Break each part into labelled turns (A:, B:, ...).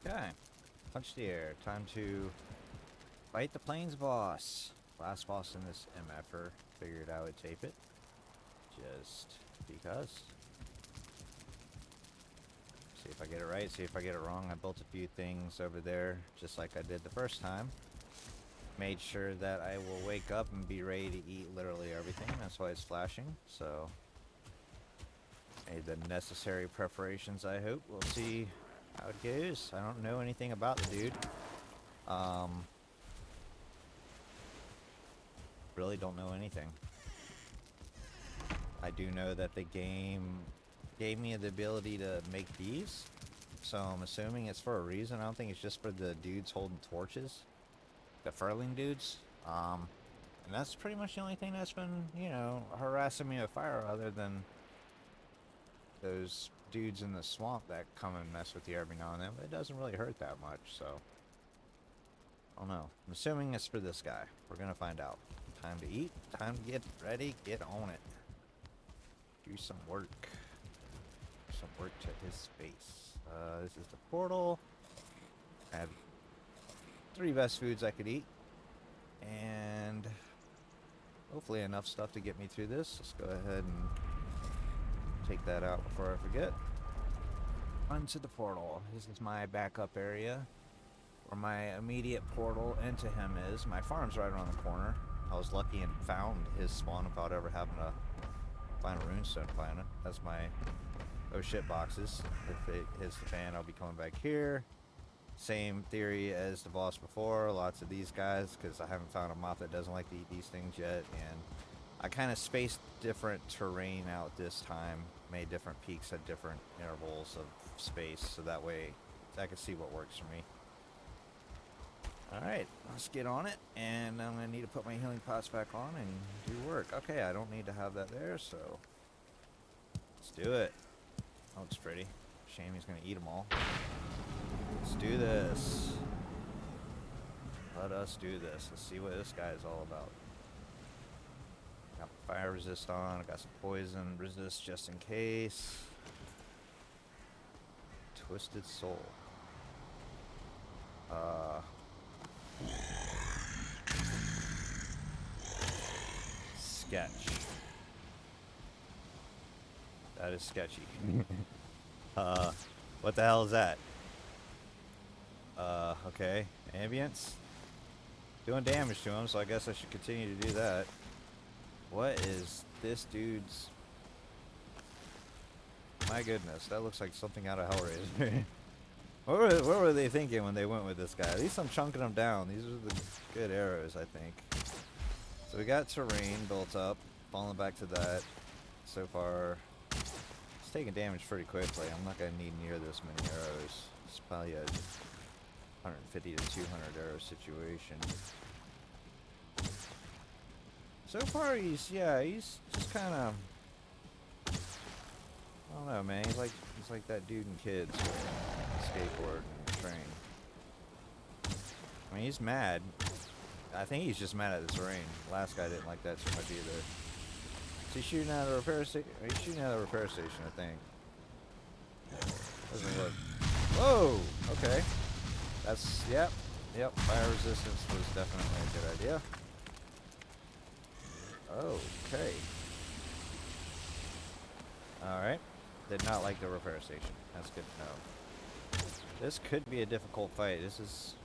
A: Okay. Punch the air. Time to fight the plains boss. Last boss in this MFer. Figured I would tape it. Just because. See if I get it right, see if I get it wrong. I built a few things over there, just like I did the first time. Made sure that I will wake up and be ready to eat literally everything. That's why it's flashing. So, made the necessary preparations, I hope. We'll see how it goes. I don't know anything about the dude. Really don't know anything. I do know that the game gave me the ability to make these, so I'm assuming it's for a reason. I don't think it's just for the dudes holding torches, the furling dudes. And that's pretty much the only thing that's been, harassing me with fire, other than those dudes in the swamp that come and mess with you every now and then. But it doesn't really hurt that much, so I don't know. I'm assuming it's for this guy. We're gonna find out. Time to eat. Time to get ready. Get on it. Do some work. Some work to his space. This is the portal. I have 3 best foods I could eat, and hopefully enough stuff to get me through this. Let's go ahead and take that out before I forget. Onto the portal. This is my backup area, where my immediate portal into him is. My farm's right around the corner. I was lucky and found his spawn without ever having to find a runestone to find it. That's my oh shit boxes. If it hits the fan, I'll be coming back here. Same theory as the boss before. Lots of these guys, because I haven't found a mob that doesn't like to eat these things yet. And I kind of spaced different terrain out this time. Made different peaks at different intervals of space, so that way I can see what works for me. Alright, let's get on it. And I'm going to need to put my healing pots back on and do work. Okay, I don't need to have that there, so let's do it. Oh, it's pretty. Shame he's gonna eat them all. Let's do this. Let us do this. Let's see what this guy is all about. Got fire resist on. I got some poison resist just in case. Twisted soul. Sketch. That is sketchy. What the hell is that? Okay. Ambience. Doing damage to him, so I guess I should continue to do that. What is this dude's... My goodness, that looks like something out of Hellraiser. What were they thinking when they went with this guy? At least I'm chunking them down. These are the good arrows, I think. So we got terrain built up. Falling back to that. So far, it's taking damage pretty quickly. I'm not going to need near this many arrows. It's probably a 150 to 200 arrow situation. So far, he's just kind of... I don't know, man. He's like that dude in Kids with skateboard and train. I mean, he's mad. I think he's just mad at the terrain. The last guy didn't like that too much either. Is he shooting at a repair station? He's shooting at a repair station, I think. Doesn't look. Whoa! Okay. That's, yep. Fire resistance was definitely a good idea. Okay. Alright. Did not like the repair station. That's good to know. This could be a difficult fight. This is...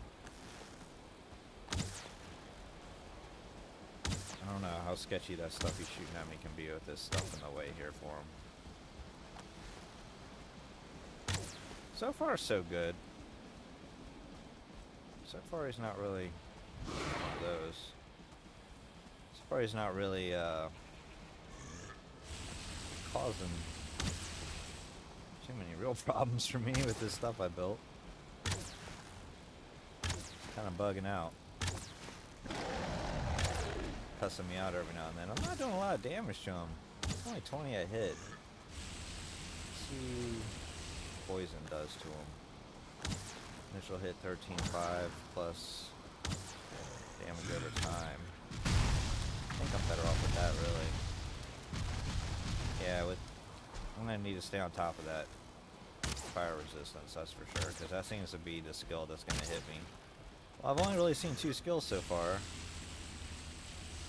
A: I don't know how sketchy that stuff he's shooting at me can be with this stuff in the way here for him. So far, so good. So far, he's not really one of those. So far, he's not really causing too many real problems for me with this stuff I built. Kind of bugging out. Cussing me out every now and then. I'm not doing a lot of damage to him. It's only 20 a hit. Let's see what poison does to him. Initial hit 13.5 plus damage over time. I think I'm better off with that, really. Yeah, I'm gonna need to stay on top of that. fire resistance, that's for sure, because that seems to be the skill that's going to hit me. Well, I've only really seen 2 skills so far.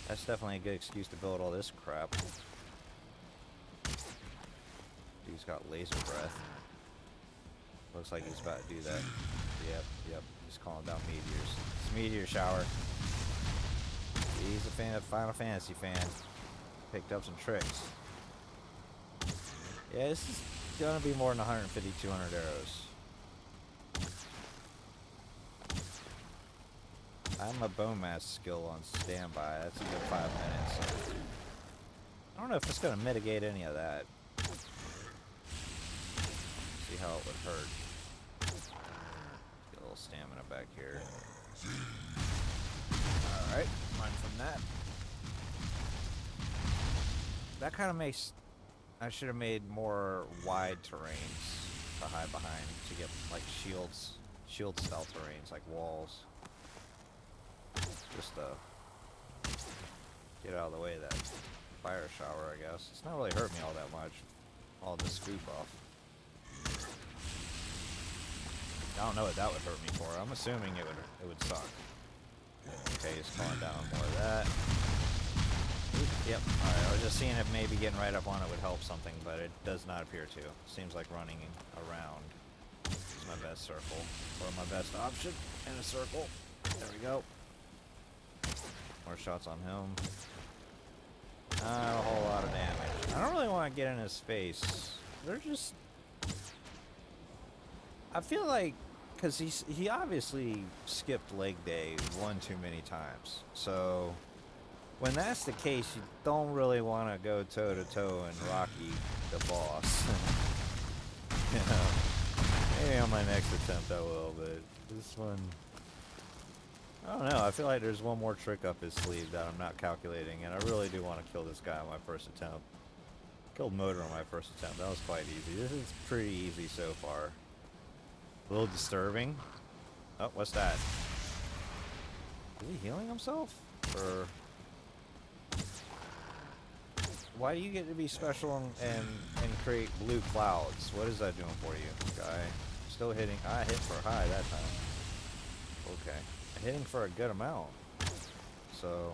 A: That's definitely a good excuse to build all this crap. Dude's got laser breath. Looks like he's about to do that. Yep. He's calling down meteors. It's meteor shower. He's a fan of Final Fantasy fan. Picked up some tricks. Yeah, this is gonna be more than 150, 200 arrows. I have my bone mass skill on standby. That's a good 5 minutes. I don't know if it's gonna mitigate any of that. See how it would hurt. Get a little stamina back here. Alright, run from that. That kind of makes... I should have made more wide terrains to hide behind to get like shield style terrains like walls. Just get out of the way of that fire shower, I guess. It's not really hurt me all that much. All this scoop off. I don't know what that would hurt me for. I'm assuming it would suck. Okay, he's calling down more of that. Yep. Alright, I was just seeing if maybe getting right up on it would help something, but it does not appear to. Seems like running around is my best circle. Or my best option in a circle. There we go. More shots on him. Not a whole lot of damage. I don't really want to get in his face. They're just... I feel like... Because he obviously skipped leg day one too many times. So... When that's the case, you don't really want to go toe-to-toe and Rocky the boss. You know, maybe on my next attempt I will, but this one... I don't know, I feel like there's one more trick up his sleeve that I'm not calculating, and I really do want to kill this guy on my first attempt. Killed Motor on my first attempt, that was quite easy. This is pretty easy so far. A little disturbing. Oh, what's that? Is he healing himself? Or... Why do you get to be special and create blue clouds? What is that doing for you, guy? Still hitting. I hit for high that time. Okay. Hitting for a good amount. So,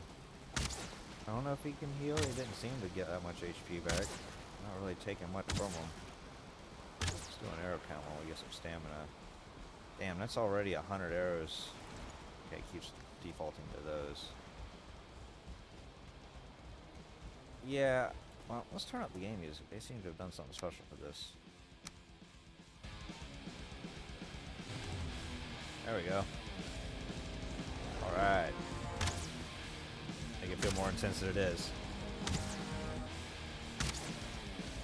A: I don't know if he can heal. He didn't seem to get that much HP back. Not really taking much from him. Let's do an arrow count while we get some stamina. Damn, that's already 100 arrows. Okay, keeps defaulting to those. Yeah, well, let's turn up the game music. They seem to have done something special for this. There we go. Alright. Make it feel more intense than it is.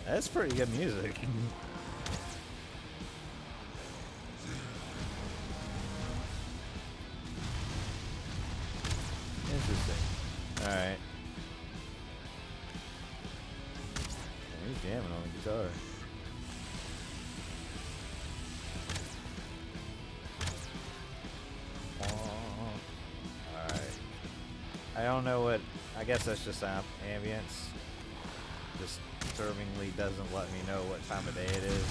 A: That's pretty good music. Interesting. Alright. He's jamming on the guitar. Alright. I don't know what... I guess that's just ambience. Disturbingly doesn't let me know what time of day it is.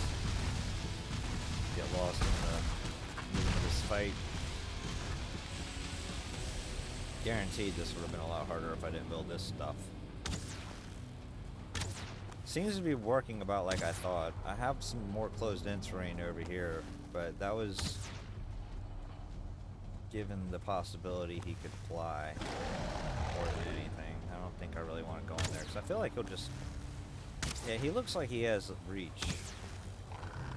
A: Get lost in the rhythm of this fight. Guaranteed this would have been a lot harder if I didn't build this stuff. Seems to be working about like I thought. I have some more closed-in terrain over here, but that was given the possibility he could fly more than anything. I don't think I really want to go in there because I feel like he'll just... Yeah, he looks like he has reach.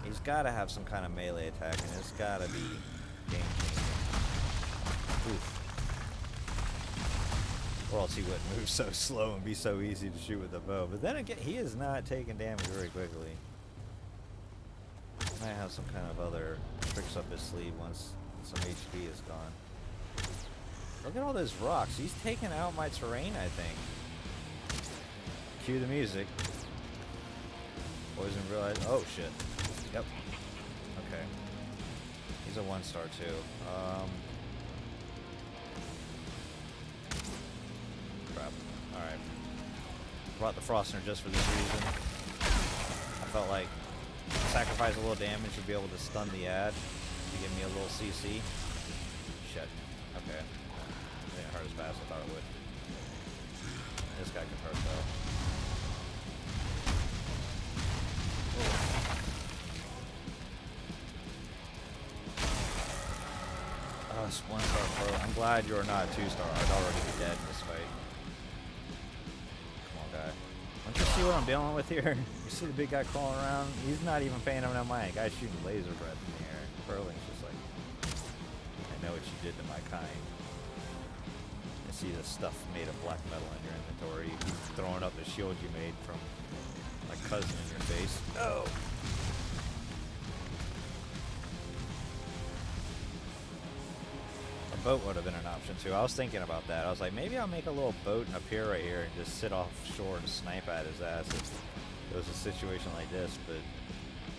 A: He's got to have some kind of melee attack, and it's got to be game-changing. Oof. Or else he wouldn't move so slow and be so easy to shoot with the bow. But then again, he is not taking damage very quickly. Might have some kind of other tricks up his sleeve once some HP is gone. Look at all those rocks. He's taking out my terrain, I think. Cue the music. Boys didn't realize. Oh, shit. Yep. Okay. He's a 1-star, too. Alright. Brought the Frostner just for this reason. I felt like sacrifice a little damage to be able to stun the ad to give me a little CC. Shit. Okay. It didn't hurt as fast as I thought it would. This guy can hurt though. Oh, it's 1-star pro. I'm glad you're not 2-star. I'd already be dead in this fight. Come on, guy. Don't you see what I'm dealing with here? You see the big guy crawling around? He's not even paying him no mind. Guy's shooting laser breath in the air. Furling's just like, I know what you did to my kind. I see the stuff made of black metal in your inventory. You keep throwing up the shield you made from my cousin in your face. Oh! A boat would have been an option too. I was thinking about that. I was like, maybe I'll make a little boat and appear right here and just sit offshore and snipe at his ass if it was a situation like this, but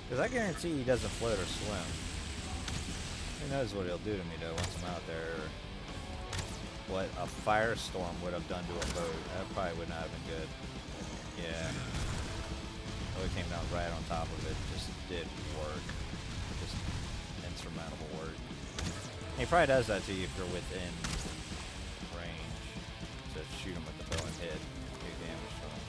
A: because I guarantee he doesn't float or swim. Who knows what he'll do to me though once I'm out there. What a firestorm would have done to a boat. That probably would not have been good. Yeah. Oh, it came down right on top of it. Just did work. Just insurmountable work. He probably does that to you if you're within range. Just shoot him with the bow and hit. Do damage to him.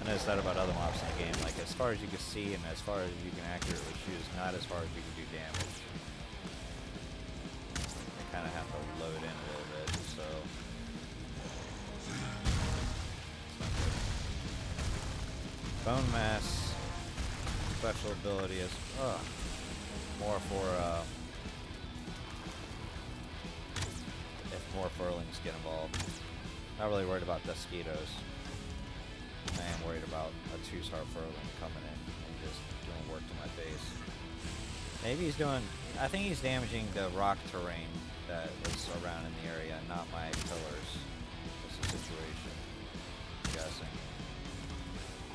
A: I noticed that about other mobs in the game. Like, as far as you can see and as far as you can accurately shoot is not as far as you can do damage. You kind of have to load in a little bit, so... Bone Mass. Special ability is... more for, if more furlings get involved. Not really worried about mosquitoes. I am worried about a 2-star furling coming in and just doing work to my face. Maybe he's doing... I think he's damaging the rock terrain that is around in the area, not my pillars. That's the situation. I'm guessing.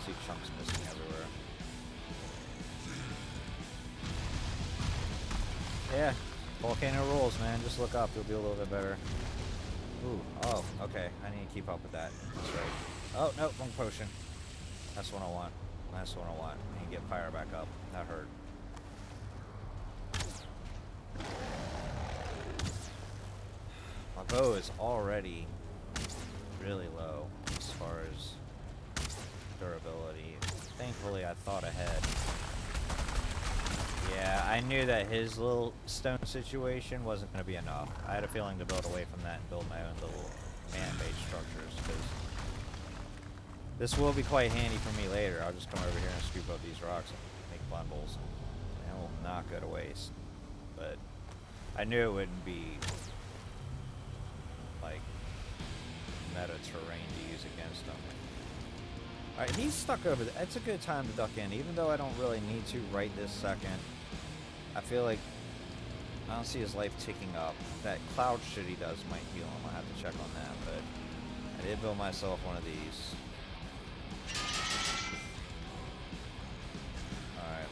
A: See chunks missing everywhere. Yeah, volcano rules, man. Just look up, you'll be a little bit better. Ooh, oh, okay. I need to keep up with that. That's right. Oh, no, wrong potion. That's what I want. That's what I want. I need to get fire back up. That hurt. My bow is already really low as far as durability. Thankfully, I thought ahead. Yeah, I knew that his little stone situation wasn't going to be enough. I had a feeling to build away from that and build my own little man-made structures, because this will be quite handy for me later. I'll just come over here and scoop up these rocks and make bundles, and it will not go to waste. But I knew it wouldn't be like meta terrain to use against him. Alright, he's stuck over there. It's a good time to duck in, even though I don't really need to right this second. I feel like I don't see his life ticking up. That cloud shit he does might heal him. I'll have to check on that, but I did build myself one of these. Alright.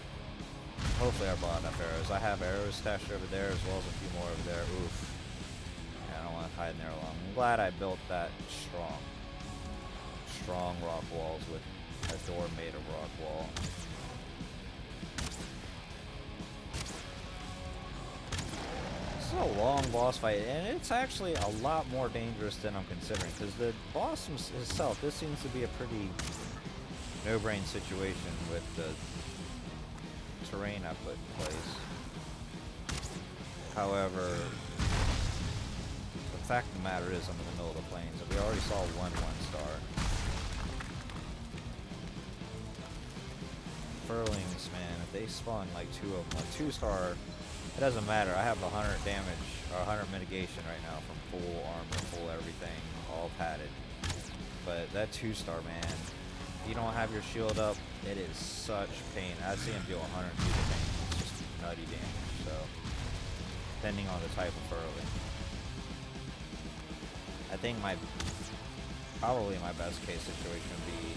A: Hopefully I bought enough arrows. I have arrows stashed over there as well as a few more over there. Oof. Yeah, I don't want to hide in there long. I'm glad I built that strong rock walls with a door made of rock wall. This is a long boss fight, and it's actually a lot more dangerous than I'm considering, because the boss himself, this seems to be a pretty no-brain situation with the terrain I put in place. However, the fact of the matter is I'm in the middle of the plains, and we already saw one 1-star. Furlings, man, if they spawn like 2 of them, a 2-star, it doesn't matter. I have 100 damage, or 100 mitigation right now from full armor, full everything, all padded. But that 2-star, man, if you don't have your shield up, it is such pain. I've seen him deal 100 feet of pain. It's just nutty damage, so, depending on the type of furling. I think probably my best case situation would be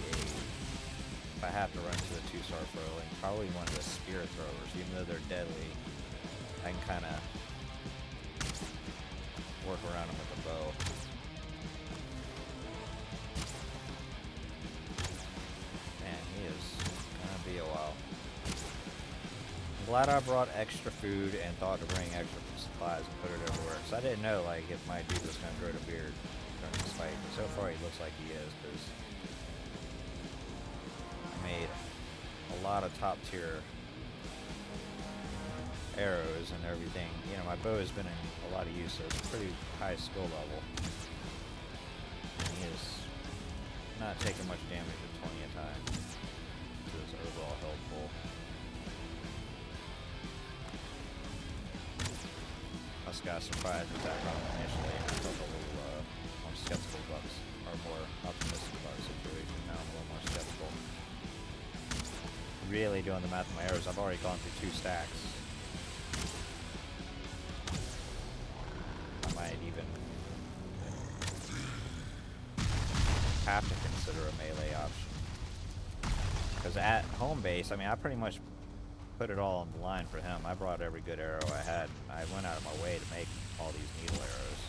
A: if I have to run to a 2-star furling, probably one of the spear throwers. Even though they're deadly, I can kind of work around them with a bow. Man, he is gonna be a while. glad I brought extra food and thought to bring extra supplies and put it everywhere. Because I didn't know, like, if my dude was going to grow the beard during this fight. But so far, he looks like he is, because I made a lot of top tier arrows and everything. You know, my bow has been in a lot of use, so it's a pretty high skill level. And he is not taking much damage at 20 a time. So his overall health full. I was got surprised with that run initially. I felt a little more skeptical about this, or more optimistic about the situation. Now I'm a little more skeptical. Really doing the math with my arrows, I've already gone through 2 stacks. I might even have to consider a melee option. Because at home base, I mean, I pretty much put it all on the line for him. I brought every good arrow I had, and I went out of my way to make all these needle arrows.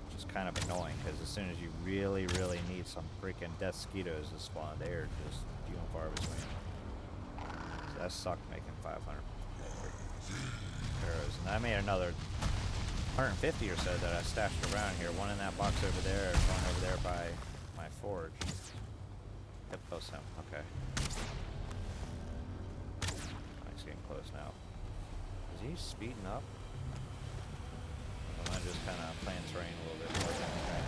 A: Which is kind of annoying, because as soon as you really, really need some freaking death skeetos to spawn, they are just few and far between. So that sucked making 500 arrows. And I made another 150 or so that I stashed around here. One in that box over there, one over there by my forge. Get close him. Okay. He's getting close now. Is he speeding up? Or am I just kind of playing terrain a little bit more than okay?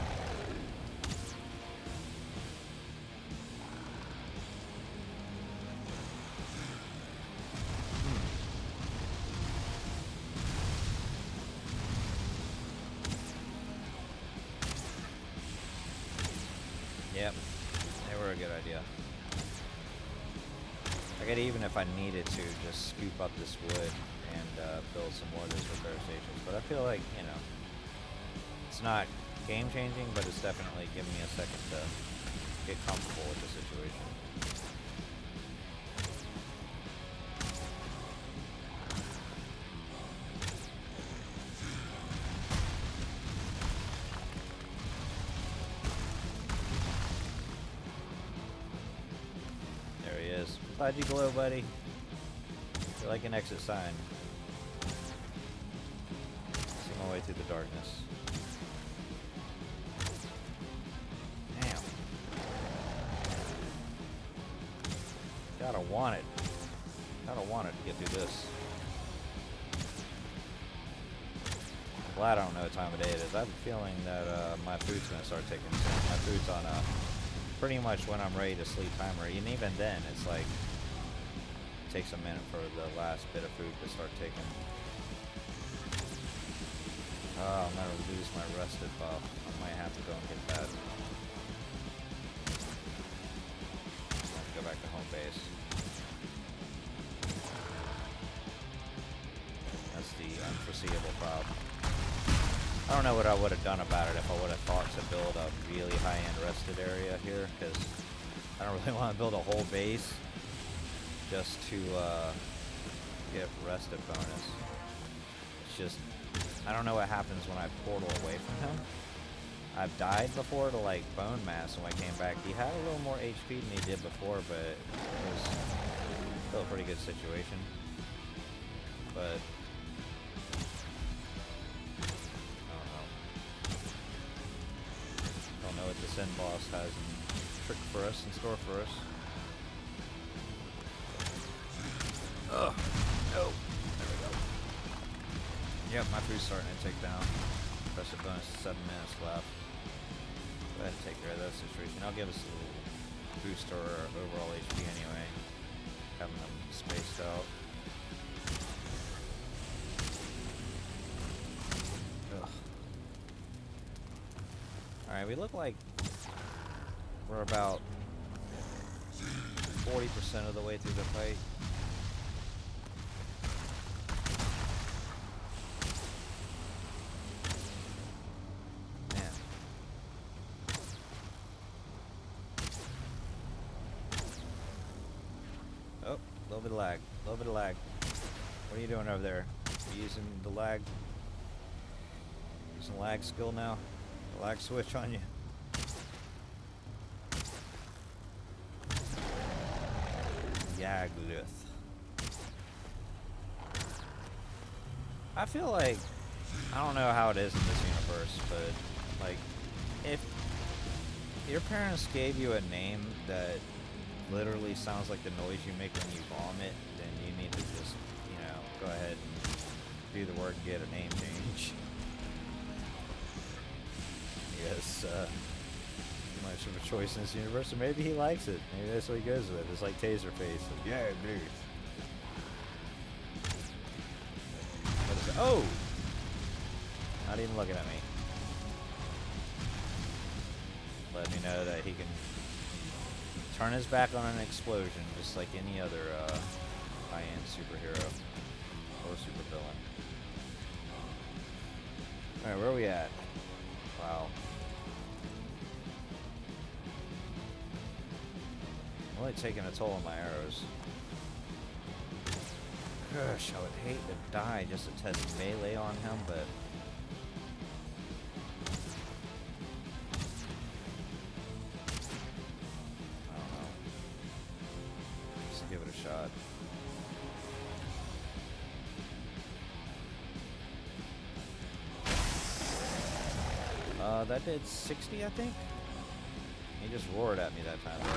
A: Yep, they were a good idea. I could, even if I needed to, just scoop up this wood and build some more of those repair stations. But I feel like, you know, it's not game changing, but it's definitely giving me a second to get comfortable with the situation. Glad you glow, buddy. You're like an exit sign. See my way through the darkness. Damn. Gotta want it. Gotta want it to get through this. I'm glad I don't know what time of day it is. I have a feeling that my food's gonna start taking soon. My food's on pretty much when I'm ready to sleep timer. And even then, it's like, takes a minute for the last bit of food to start taking. Oh, I'm gonna lose my rested buff. I might have to go and get that. I'm gonna go back to home base. That's the unforeseeable problem. I don't know what I would have done about it if I would have thought to build a really high-end rested area here, because I don't really want to build a whole base just to get rested bonus. It's just, I don't know what happens when I portal away from him. I've died before to like bone mass, and when I came back he had a little more HP than he did before, but it was still a pretty good situation. But don't know what this end boss has in store for us. Ugh, no. There we go. Yep, my food's starting to tick down. Pressure bonus, 7 minutes left. Go ahead and take care of that situation. I'll give us a little boost to our overall HP anyway. Having them spaced out. Ugh. Alright, we look like we're about 40% of the way through the fight. Oh, a little bit of lag. A little bit of lag. What are you doing over there? You using the lag? Using lag skill now? The lag switch on you? Yagluth. I feel like, I don't know how it is in this universe, but like, if your parents gave you a name that literally sounds like the noise you make when you vomit, then you need to just, you know, go ahead and do the work and get a name change. Yes, much of a choice in this universe, or maybe he likes it. Maybe that's what he goes with. It's like Taserface. Like, yeah, dude. What is it? Oh! Not even looking at me. Let me know that he can turn his back on an explosion just like any other high-end superhero or supervillain. Alright, where are we at? Wow. I'm really taking a toll on my arrows. Gosh, I would hate to die just to test melee on him, but... I don't know. Just give it a shot. That did 60, I think? He just roared at me that time, though.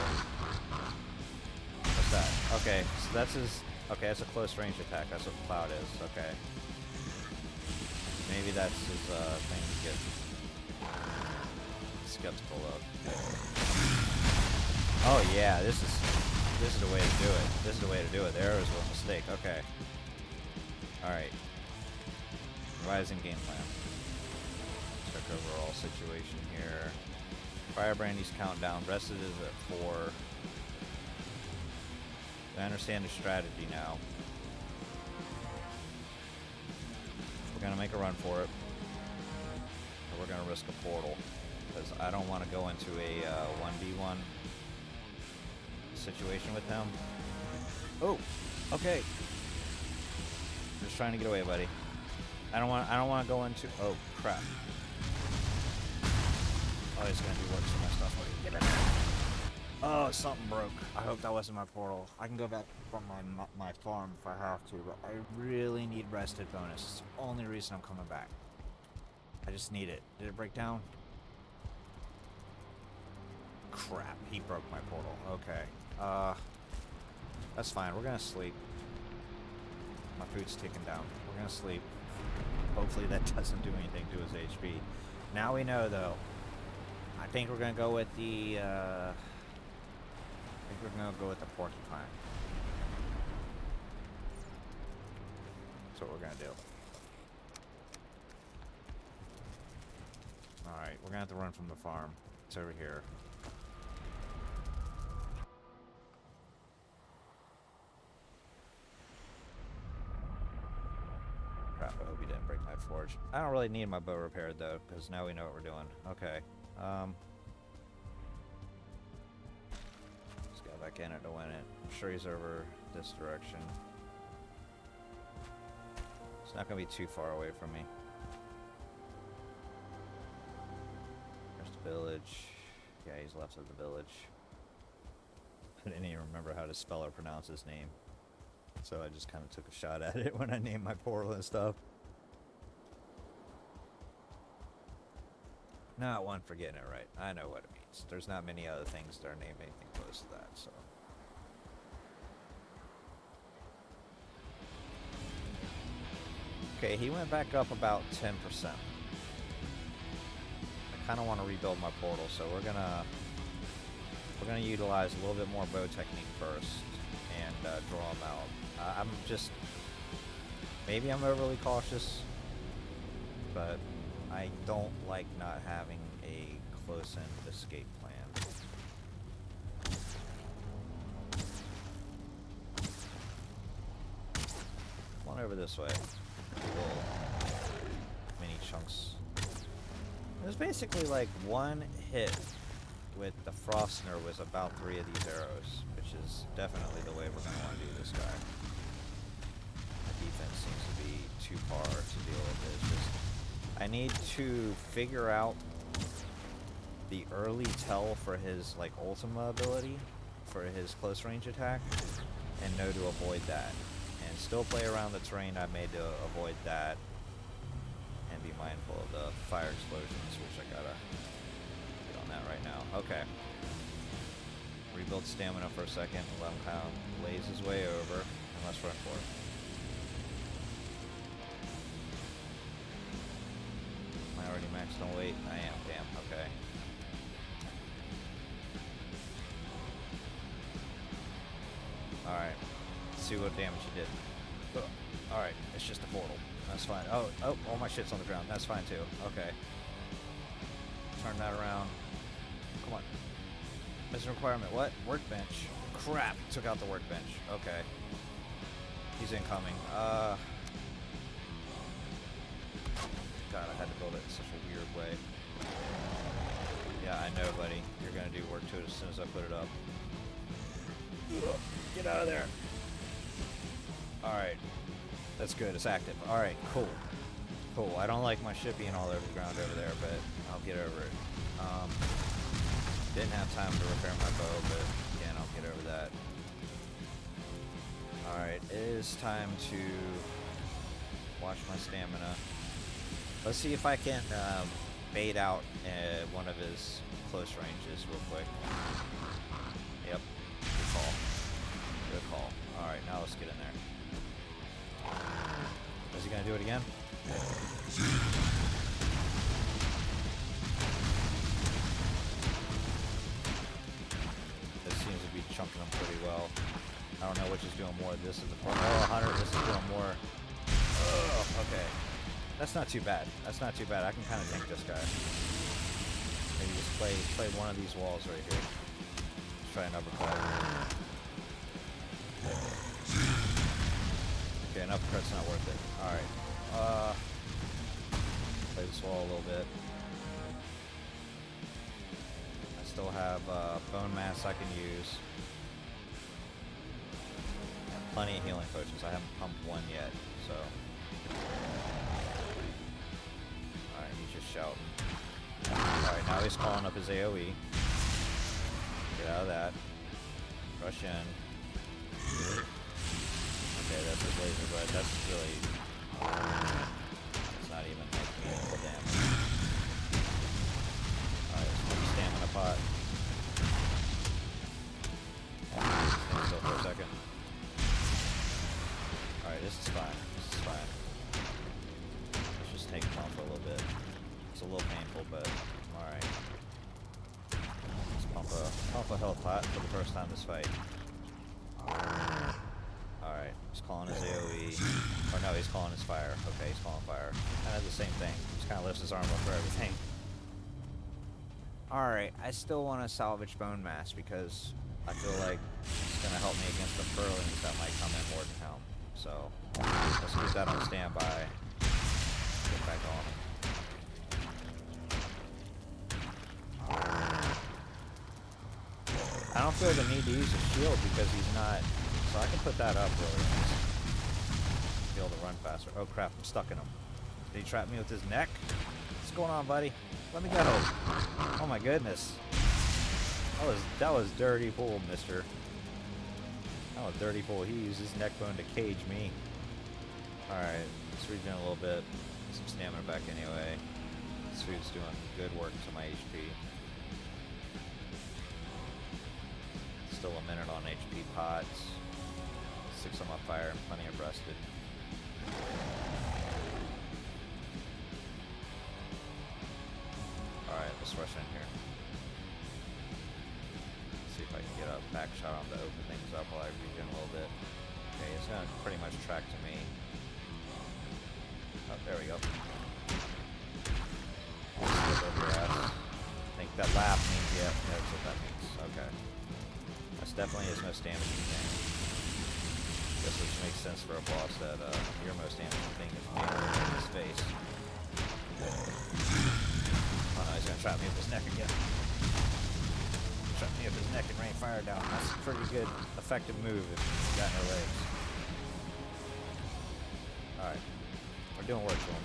A: What's that? Okay, so that's his... Okay, that's a close range attack. That's what Cloud is. Okay. Maybe that's his thing to get skeptical of. Oh yeah, this is the way to do it. This is the way to do it. The arrows were a mistake. Okay. Alright. Revising game plan. Check overall situation here. Firebrandy's countdown. Rested is at 4. I understand the strategy now. We're gonna make a run for it. Or we're gonna risk a portal. Because I don't want to go into a 1v1 situation with him. Oh! Okay. Just trying to get away, buddy. I don't want to go into... Oh, crap. Oh, he's gonna do work to my stuff. Get in there. Oh, something broke. I hope that wasn't my portal. I can go back from my farm if I have to, but I really need rested bonus. It's the only reason I'm coming back. I just need it. Did it break down? Crap, he broke my portal. Okay. That's fine. We're gonna sleep. My food's ticking down. We're gonna sleep. Hopefully that doesn't do anything to his HP. Now we know, though. I think we're gonna go with the, I think we're gonna go with the porcupine. That's what we're gonna do. Alright, we're gonna have to run from the farm. It's over here. Crap, I hope he didn't break my forge. I don't really need my bow repaired though, because now we know what we're doing. Okay. Let's go back in it to win it. I'm sure he's over this direction. It's not gonna be too far away from me. There's the village. Yeah, he's left of the village. I didn't even remember how to spell or pronounce his name. So I just kind of took a shot at it when I named my portal and stuff. Not one for getting it right. I know what it means. There's not many other things that are named anything close to that, so. Okay, he went back up about 10%. I kind of want to rebuild my portal, so we're gonna utilize a little bit more bow technique first and draw him out. I'm just, maybe I'm overly cautious, but I don't like not having a close-end escape plan. Come on over this way. Little mini chunks. It was basically like one hit with the Frostner was about 3 of these arrows, which is definitely the way we're going to want to do this guy. The defense seems to be too far to deal with it. It's just, I need to figure out the early tell for his like Ultima ability, for his close range attack, and know to avoid that. and still play around the terrain I made to avoid that, and be mindful of the fire explosions, which I gotta get on that right now. Okay. Rebuild stamina for a second, let him kind of blaze his way over, and let's run for it. Am I already maxed on weight? I am, damn, okay. Alright, let's see what damage he did. Alright, it's just a portal. That's fine. Oh, all my shit's on the ground. That's fine too. Okay. Turn that around. Come on. Mission requirement. What? Workbench. Crap. Took out the workbench. Okay. He's incoming. God, I had to build it in such a weird way. Yeah, I know, buddy. You're gonna do work to it as soon as I put it up. Get out of there. Alright. That's good. It's active. Alright, cool. Cool. I don't like my ship being all over the ground over there, but I'll get over it. Didn't have time to repair my bow, but again, I'll get over that. Alright, it is time to watch my stamina. Let's see if I can bait out one of his close ranges real quick. Yep. Good call. Good call. Alright, now let's get in there. Is he gonna do it again? This seems to be chunking them pretty well. I don't know which is doing more. This is the part. Oh, 100. This is doing more. Oh, okay. That's not too bad. That's not too bad. I can kind of tank this guy. Maybe just play one of these walls right here. Let's try an uppercut. Okay, an uppercut's not worth it. Alright. Play this wall a little bit. I still have bone mass I can use. And plenty of healing potions. I haven't pumped one yet, so. Alright, he's just shouting. Alright, now he's calling up his AoE. Get out of that. Rush in. Okay, that's his laser, but that's really... it's not even making meaningful damage. Alright, let's put the stamina pot. Stand still for a second. Alright, this is fine. This is fine. Let's just take him off for a little bit. It's a little painful, but alright. Let's pump a health pot for the first time this fight. Alright, he's calling his AoE. Or no, he's calling his fire. Okay, he's calling fire. Kind of the same thing. Just kind of lifts his arm up for everything. Alright, I still want to salvage bone mass because I feel like it's going to help me against the furlings that might come in Mordenhelm. So, let's keep that on standby. Get back on him. I don't feel the need to use a shield because he's not... So I can put that up really nice. Be able to run faster. Oh crap, I'm stuck in him. Did he trap me with his neck? What's going on, buddy? Let me go. Oh my goodness. That was dirty pool, mister. That was dirty pool. He used his neck bone to cage me. Alright, let's regen a little bit. Get some stamina back anyway. This food's doing good work to my HP. Still a minute on HP pots. 6 on my fire and plenty of breasted. Alright, let's rush in here. See if I can get a back shot on to open things up while I regen a little bit. Okay, it's gonna pretty much track to me. Oh, there we go. Slip over your ass. I think that laugh means, yeah, that's what that means. Okay. That's definitely his most damaging thing. Guess which makes sense for a boss that your most damaging thing is mainly in his face. Oh no, he's gonna trap me with his neck again. Trap me with his neck and rain fire down. That's a pretty good, effective move if you've got no legs. Alright. We're doing work to him.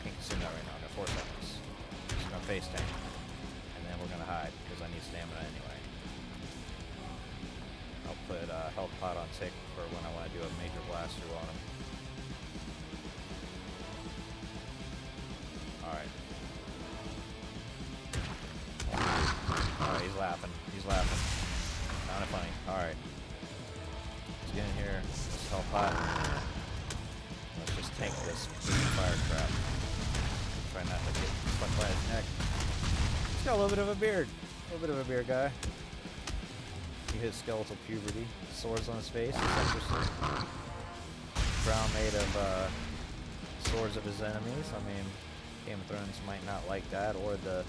A: Can't consume that right now. I got 4 seconds. Just gonna face tank. And then we're gonna hide because I need stamina anyway. Oh, put health pot on tick for when I want to do a major blast through on him. Alright. Alright, he's laughing. He's laughing. Kind of funny. Alright. Let's get in here. Let's health pot. Let's just tank this fire trap. Try not to get stuck by his neck. He's got a little bit of a beard. A little bit of a beard guy. He hit skeletal puberty. Swords on his face. It's interesting. Crown made of swords of his enemies. I mean, Game of Thrones might not like that, or the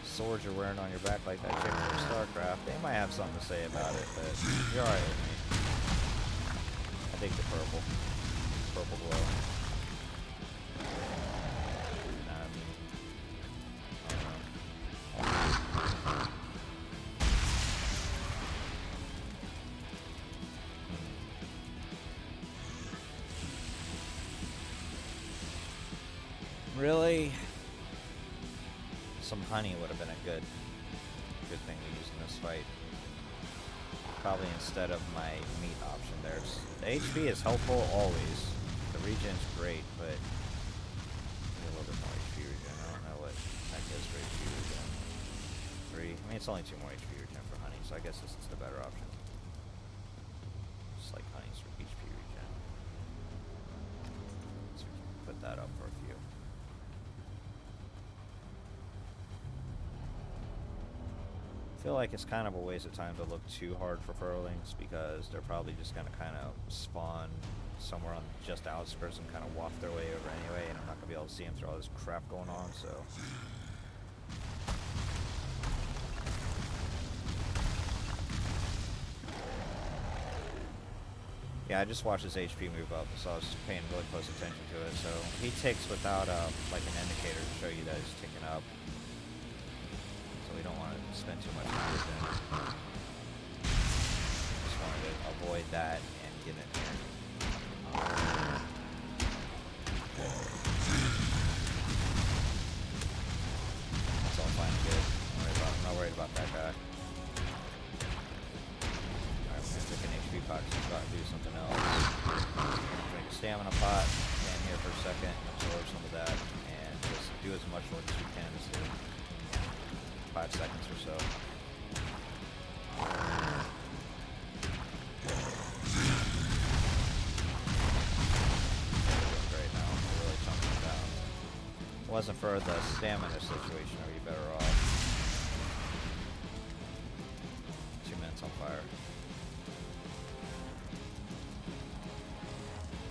A: swords you're wearing on your back like that chick from StarCraft. They might have something to say about it, but you're alright with me. I think the purple. Purple glow. Really? Some honey would have been a good thing to use in this fight. Probably instead of my meat option. The HP is helpful always. The regen's great, but a little bit more HP regen. I don't know what that gives for HP regen. 3. I mean, it's only 2 more HP regen for honey, so I guess this is the better option. Just like honey's for HP regen. So we can put that up for a few. I feel like it's kind of a waste of time to look too hard for furlings because they're probably just going to kind of spawn somewhere on just outskirts and kind of waft their way over anyway, and I'm not going to be able to see them through all this crap going on, so. Yeah, I just watched his HP move up, so I was paying really close attention to it. So he ticks without like an indicator to show you that he's ticking up. So we don't want to spend too much time with him. Just wanted to avoid that and get in here. That's all fine and good. I'm not worried about that guy. Alright, we're gonna take an HP pot because he's about to do something else. Drink a stamina pot, stand here for a second, absorb some of that, and just do as much work as you can to 5 seconds or so. Great now, we're really chunking it down. If it wasn't for the stamina situation, I'd be better off. 2 minutes on fire.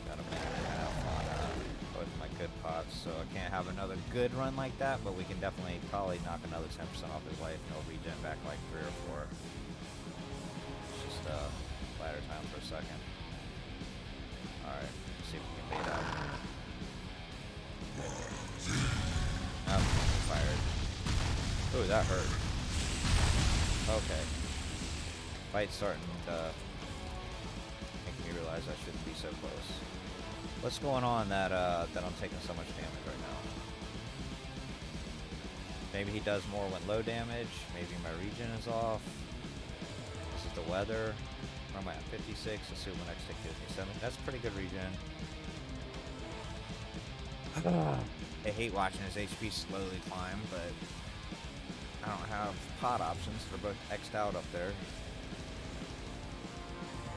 A: Got a minute and a half on both my good pots, so I can't have another good run like that, but we can definitely probably knock another 10% off his life and he'll regen back like 3 or 4. It's just ladder time for a second. Alright, see if we can bait out. Oh, fired. Ooh, that hurt. Okay. Fight's starting to make me realize I shouldn't be so close. What's going on that that I'm taking so much damage right now? Maybe he does more when low damage. Maybe my regen is off. This is the weather. Where am I at? 56. Let's see what my next tick gives me. 7. That's pretty good regen. I hate watching his HP slowly climb, but I don't have pot options. They're both X'd out up there.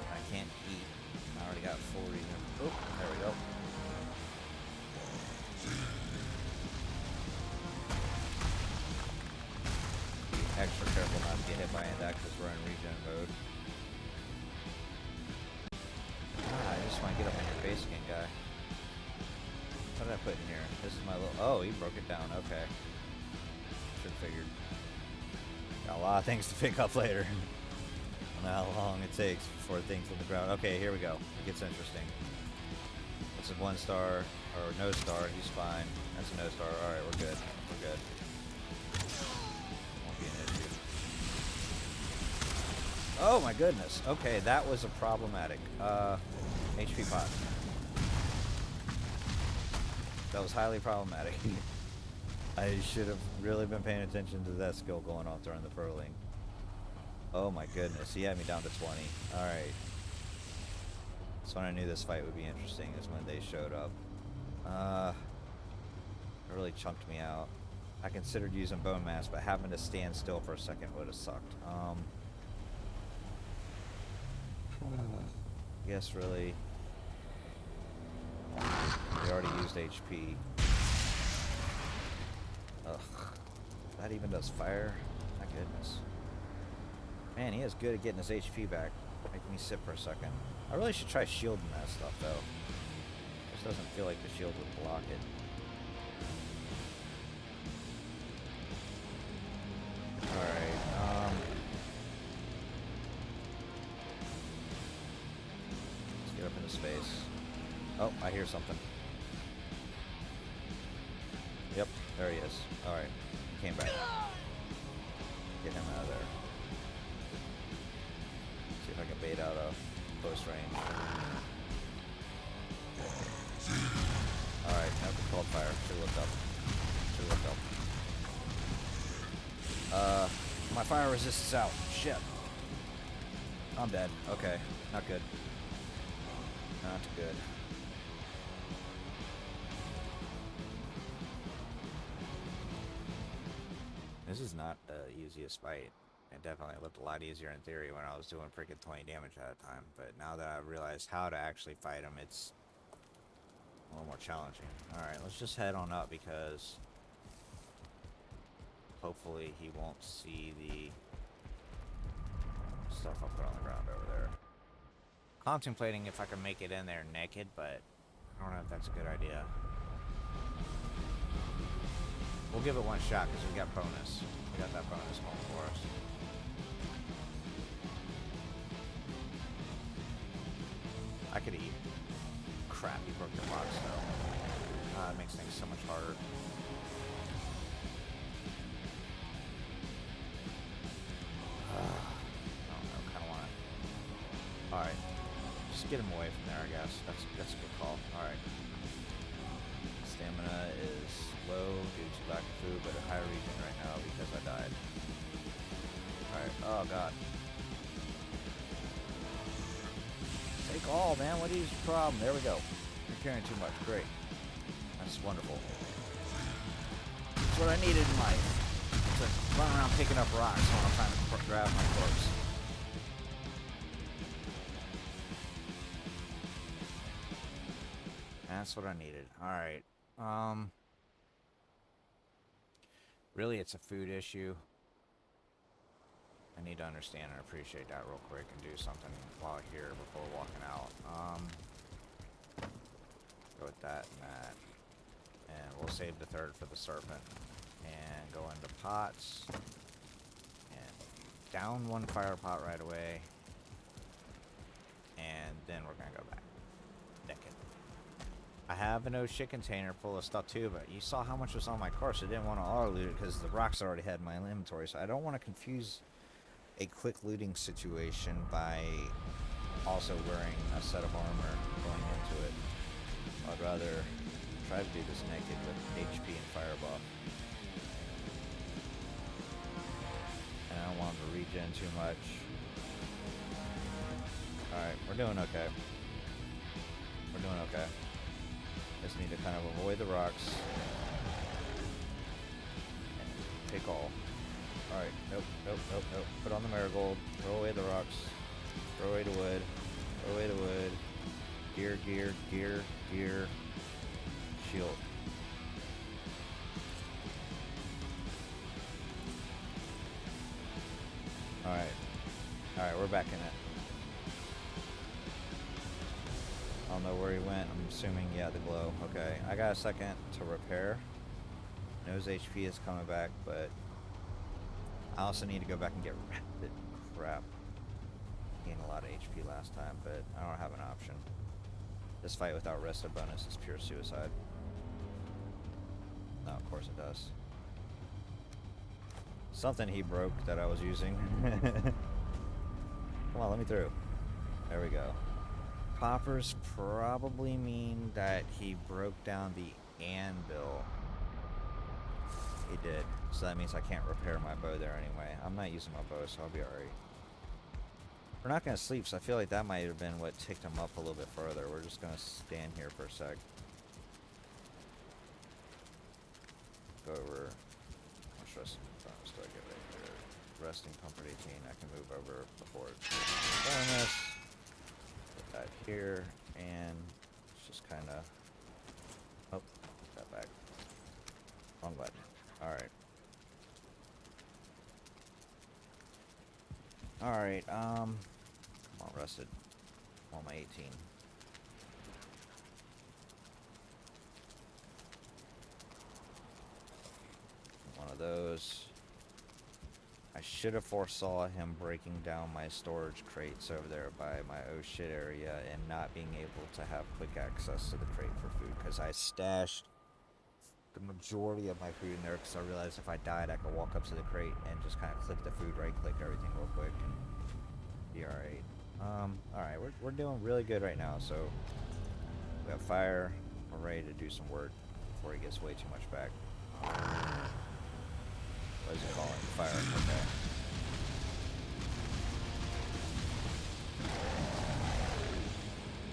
A: I can't eat. I already got full regen. Oh, there we go. Be extra careful not to get hit by any of that because we're in regen mode. I just want to get up in your face again, guy. What did I put in here? This is my little... Oh, he broke it down. Okay. Should have figured. Got a lot of things to pick up later. I don't know how long it takes before things on the ground. Okay, here we go. It gets interesting. This is 1 star, or no star. He's fine. That's a no star. Alright, we're good. We're good. Won't be an issue. Oh my goodness. Okay, that was a problematic. HP pot. That was highly problematic. I should have really been paying attention to that skill going on during the furling. Oh my goodness, he had me down to 20. Alright. So when I knew this fight would be interesting is when they showed up. It really chunked me out. I considered using bone mass, but having to stand still for a second would have sucked. I guess really... We already used HP. Ugh. That even does fire? My goodness. Man, he is good at getting his HP back. Making me sit for a second. I really should try shielding that stuff, though. This doesn't feel like the shield would block it. Alright, let's get up into space. Oh, I hear something. Yep, there he is. Alright, came back. Get him out of there. See if I can bait out a close range. Alright, now controlled fire. Should've looked up. Should've looked up. My fire resist is out. Shit. I'm dead. Okay, not good. Not good. This is not the easiest fight. It definitely looked a lot easier in theory when I was doing freaking 20 damage at a time. But now that I've realized how to actually fight him, it's a little more challenging. Alright, let's just head on up because hopefully he won't see the stuff I'll put on the ground over there. Contemplating if I can make it in there naked, but I don't know if that's a good idea. We'll give it one shot because we got bonus. We got that bonus going for us. I could eat. Crap, he broke the box though. That makes things so much harder. I don't know, kind of want to... Alright. Just get him away from there, I guess. That's a good call. Alright. Stamina is low due to lack of food, but a high regen right now because I died. Alright, oh god. Take all, man. What is the problem? There we go. You're carrying too much. Great. That's wonderful. That's what I needed in life. To run around picking up rocks while I'm trying to grab my corpse. That's what I needed. Alright. Really, it's a food issue. I need to understand and appreciate that real quick and do something while here before walking out. Go with that and that. And we'll save the third for the serpent. And go into pots. And down one fire pot right away. And then we're gonna go back. Naked. I have an oh shit container full of stuff too, but you saw how much was on my car, so I didn't want to auto loot it because the rocks already had my inventory, so I don't want to confuse a quick looting situation by also wearing a set of armor going into it. I'd rather try to do this naked with HP and fire buff. And I don't want to regen too much. Alright, we're doing okay. We're doing okay. Just need to kind of avoid the rocks. And take all. Alright, nope. Put on the marigold. Throw away the rocks. Throw away the wood. Throw away the wood. Gear. Shield. Alright, we're back in it. I don't know where he went. I'm assuming, yeah, the glow. Okay, I got a second to repair. I know his HP is coming back, but I also need to go back and get rapid. Crap. Gained a lot of HP last time, but I don't have an option. This fight without rested bonus is pure suicide. No, of course it does. Something he broke that I was using. Come on, let me through. There we go. Poppers probably mean that he broke down the anvil. He did. So that means I can't repair my bow there anyway. I'm not using my bow, so I'll be alright. We're not going to sleep, so I feel like that might have been what ticked him up a little bit further. We're just going to stand here for a sec. Go over. Let's rest. Let's start get right here. Resting comfort 18. I can move over before it's bonus. Put that here, and it's just kind of. Oh, put that back. Wrong button. All right. All right. Come on, rested. I'm on my 18. One of those. I should have foresaw him breaking down my storage crates over there by my oh shit area and not being able to have quick access to the crate for food, because I stashed the majority of my food in there because I realized if I died I could walk up to the crate and just kind of click the food, right click everything real quick and be alright. Alright, we're doing really good right now, so we got fire, we're ready to do some work before he gets way too much back. What is it calling? Fire, okay.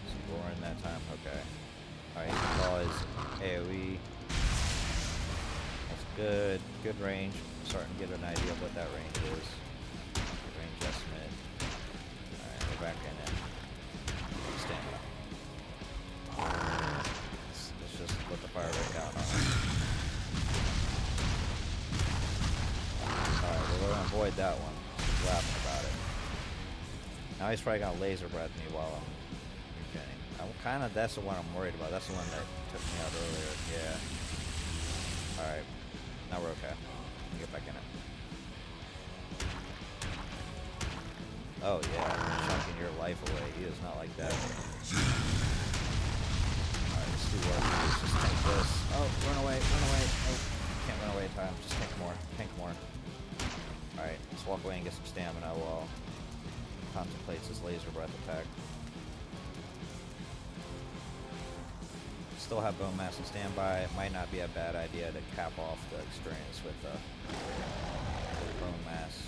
A: So roaring that time, okay. Alright, he can call his AoE. That's good, good range. I'm starting to get an idea of what that range is. Good range estimate. Alright, we're back in it. Stamina. Let's just put the fire back out on him. Alright, we're gonna avoid that one. He's laughing about it. Now he's probably gonna laser breath me while I'm regenning. That's the one I'm worried about. That's the one that took me out earlier. Yeah. Alright. Now we're okay. Let me get back in it. Oh yeah, chunking your life away. He is not like that. Alright, let's do work. Let's just tank this. Oh, run away, run away. Oh, can't run away in time. Just tank more. Tank more. Alright, let's walk away and get some stamina while he contemplates his laser breath attack. Still have bone mass and standby. It might not be a bad idea to cap off the experience with bone mass.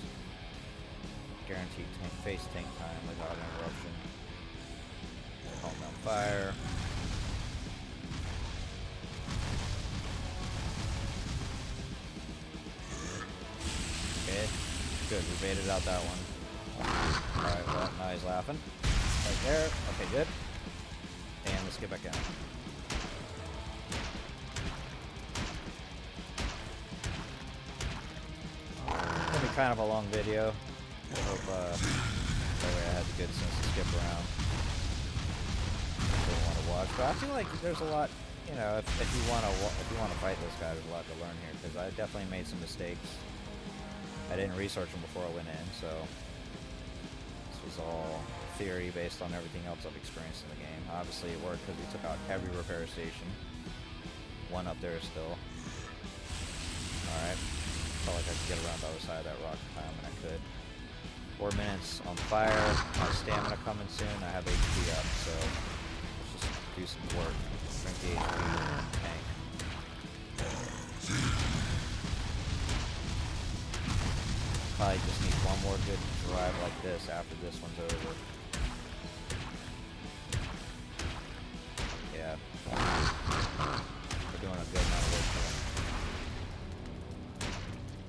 A: Guaranteed face tank time without interruption. Calm down fire. Okay, good. We baited out that one. Alright, well, now he's laughing. Right there. Okay, good. And let's get back in. It's gonna be kind of a long video. I hope that way I had the good sense to skip around. Don't want to watch, but I feel like there's a lot. You know, if you want to fight this guy, there's a lot to learn here, because I definitely made some mistakes. I didn't research them before I went in, so this was all theory based on everything else I've experienced in the game. Obviously it worked because we took out every repair station. One up there still. Alright. Felt like I could get around the other side of that rock in time, and I could. 4 minutes on fire. My stamina coming soon. I have HP up, so let's just do some work. Drink the HP and tank. Probably just need one more good drive like this after this one's over. Yeah. We're doing a good amount of work here.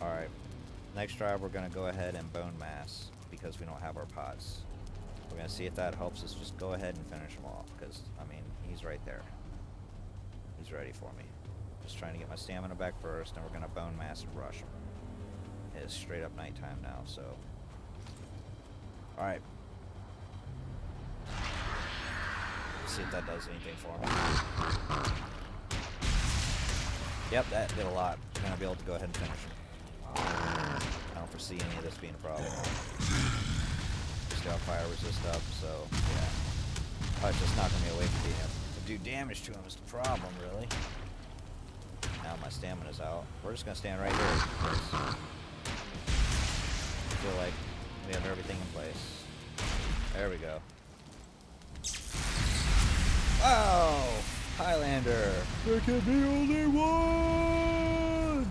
A: Alright. Next drive we're going to go ahead and bone mass, because we don't have our pots. We're going to see if that helps us just go ahead and finish him off, because, I mean, he's right there. He's ready for me. Just trying to get my stamina back first, and we're going to bone mass and rush him. It's straight up nighttime now, so. Alright. Let's see if that does anything for me. Yep, that did a lot. I'm going to be able to go ahead and finish him. I don't foresee any of this being a problem. Just got fire resist up, so yeah. It's just not going to be a way for me to do damage to him is the problem, really. Now my stamina's out. We're just going to stand right here, because I feel like we have everything in place. There we go. Wow! Highlander! There can be only one!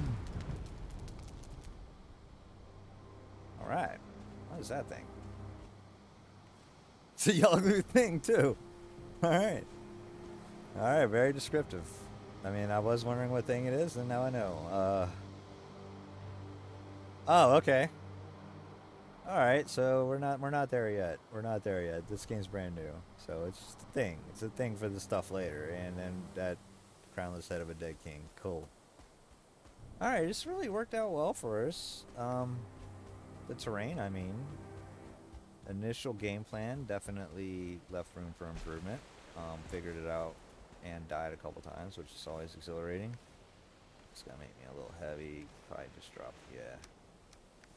A: Alright. What is that thing? It's a Yagluth thing, too. Alright. Alright, very descriptive. I mean, I was wondering what thing it is, and now I know. Oh, okay. Alright, so we're not there yet. We're not there yet. This game's brand new. So it's just a thing. It's a thing for the stuff later. And then that crownless head of a dead king. Cool. Alright, this really worked out well for us. The terrain, I mean, initial game plan definitely left room for improvement. Figured it out and died a couple times, which is always exhilarating. It's gonna make me a little heavy. Probably just drop, yeah.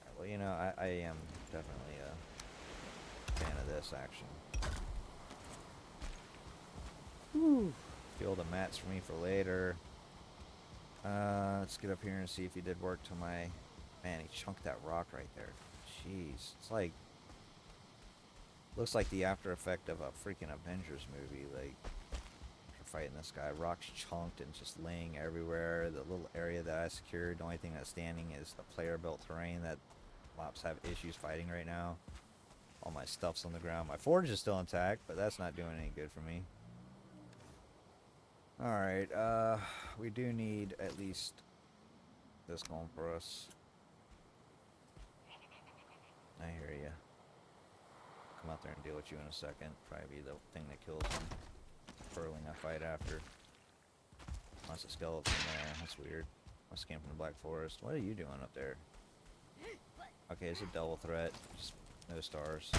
A: Alright, well, you know, I am definitely a fan of this action. Whew. Feel the mats for me for later. Let's get up here and see if he did work to my... Man, he chunked that rock right there. Jeez. It's like... Looks like the after effect of a freaking Avengers movie. Like, after fighting this guy, rocks chunked and just laying everywhere. The little area that I secured, the only thing that's standing is the player-built terrain that mops have issues fighting right now. All my stuff's on the ground. My forge is still intact, but that's not doing any good for me. Alright, we do need at least this going for us. I hear ya. Come out there and deal with you in a second. Probably be the thing that kills him. Furling I fight after. Lots of skeletons there. That's weird. Must came from the Black Forest. What are you doing up there? Okay, it's a double threat. Just no stars.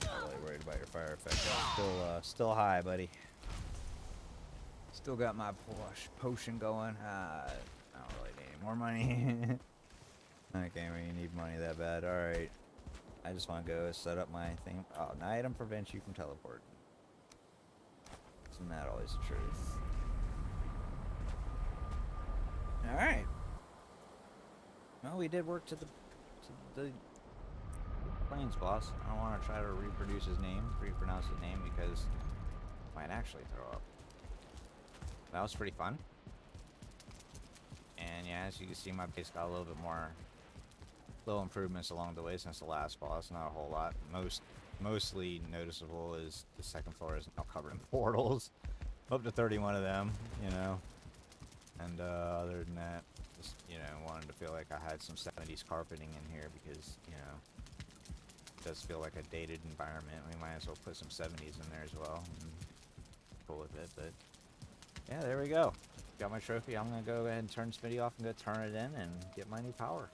A: Not really worried about your fire effect. Still high, buddy. Still got my potion going. I don't really need any more money. I can't really need money that bad. Alright. I just want to go set up my thing. Oh, an item prevents you from teleporting. Isn't that always the truth? Alright. Well, we did work to the Plains boss. I don't want to try to reproduce his name, repronounce his name, because I might actually throw up. That was pretty fun. And yeah, as you can see, my base got a little bit more, little improvements along the way since the last boss. Not a whole lot. Mostly noticeable is the second floor is now covered in portals. Up to 31 of them, you know. And other than that, just, you know, wanted to feel like I had some 70s carpeting in here because, you know, it does feel like a dated environment. We might as well put some 70s in there as well. And cool with it, but yeah, there we go. Got my trophy. I'm gonna go ahead and turn this video off and go turn it in and get my new power.